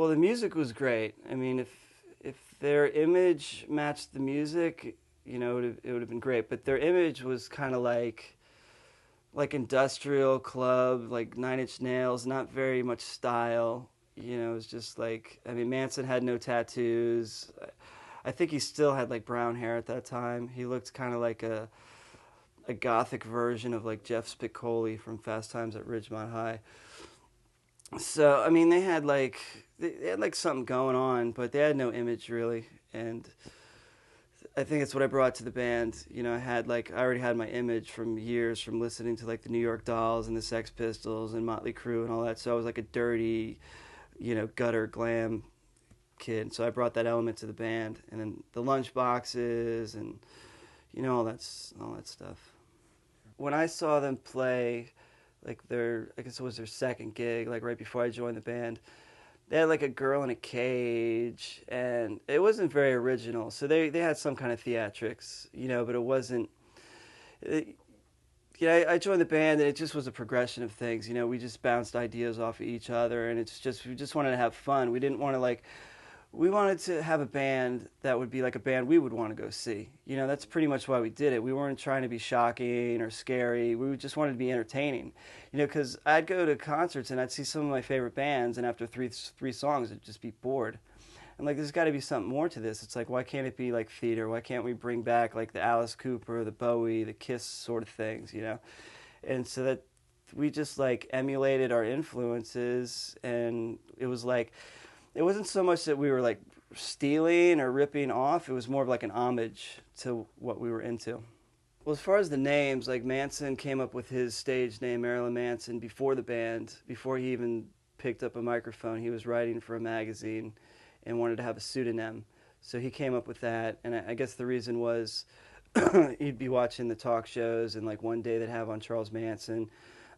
Well, the music was great. I mean, if their image matched the music, you know, it would have been great. But their image was kind of like industrial club, like Nine Inch Nails, not very much style. You know, it was just like, I mean, Manson had no tattoos. I think he still had like brown hair at that time. He looked kind of like a gothic version of like Jeff Spicoli from Fast Times at Ridgemont High. So I mean, they had like something going on, but they had no image really, and I think it's what I brought to the band. You know, I already had my image from years from listening to like the New York Dolls and the Sex Pistols and Motley Crue and all that. So I was like a dirty, you know, gutter glam kid. So I brought that element to the band, and then the lunch boxes and you know all that stuff. When I saw them play, like I guess it was their second gig, like right before I joined the band. They had like a girl in a cage, and it wasn't very original. So they had some kind of theatrics, you know, but it wasn't. It, yeah, I joined the band, and it just was a progression of things. You know, we just bounced ideas off of each other, and we just wanted to have fun. We didn't want to like we wanted to have a band that would be like a band we would want to go see. You know, that's pretty much why we did it. We weren't trying to be shocking or scary. We just wanted to be entertaining. You know, because I'd go to concerts and I'd see some of my favorite bands, and after three songs, I'd just be bored. I'm like, there's got to be something more to this. It's like, why can't it be like theater? Why can't we bring back like the Alice Cooper, the Bowie, the Kiss sort of things, you know? And so that we just like emulated our influences, and it was like, it wasn't so much that we were like stealing or ripping off. It was more of like an homage to what we were into. Well, as far as the names, like Manson came up with his stage name, Marilyn Manson, before the band, before he even picked up a microphone. He was writing for a magazine and wanted to have a pseudonym. So he came up with that. And I guess the reason was he'd be watching the talk shows, and like one day they'd have on Charles Manson.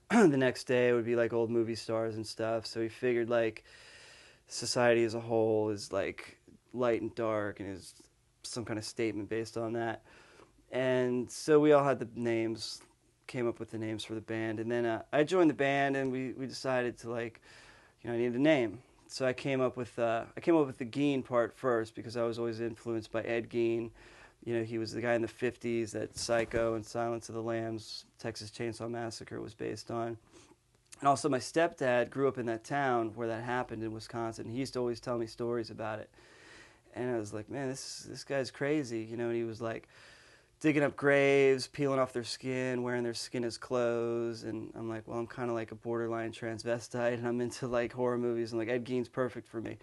The next day it would be like old movie stars and stuff. So he figured like society as a whole is like light and dark, and is some kind of statement based on that. And so we all had the names, came up with the names for the band, and then I joined the band, and we decided to like, you know, I needed a name. So I came up with the Gein part first, because I was always influenced by Ed Gein. You know, he was the guy in the 50s that Psycho and Silence of the Lambs, Texas Chainsaw Massacre was based on. And also my stepdad grew up in that town where that happened in Wisconsin. He used to always tell me stories about it. And I was like, man, this guy's crazy, you know, and he was like digging up graves, peeling off their skin, wearing their skin as clothes. And I'm like, well, I'm kind of like a borderline transvestite, and I'm into like horror movies, and like Ed Gein's perfect for me.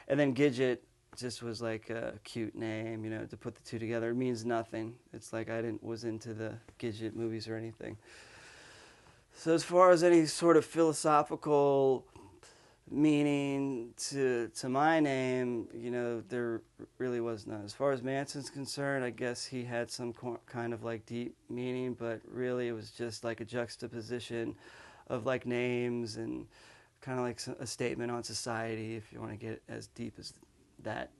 And then Gidget just was like a cute name, you know, to put the two together. It means nothing. It's like was into the Gidget movies or anything. So as far as any sort of philosophical meaning to my name, you know, there really was none. As far as Manson's concerned, I guess he had some kind of like deep meaning, but really it was just like a juxtaposition of like names and kind of like a statement on society, if you want to get as deep as that.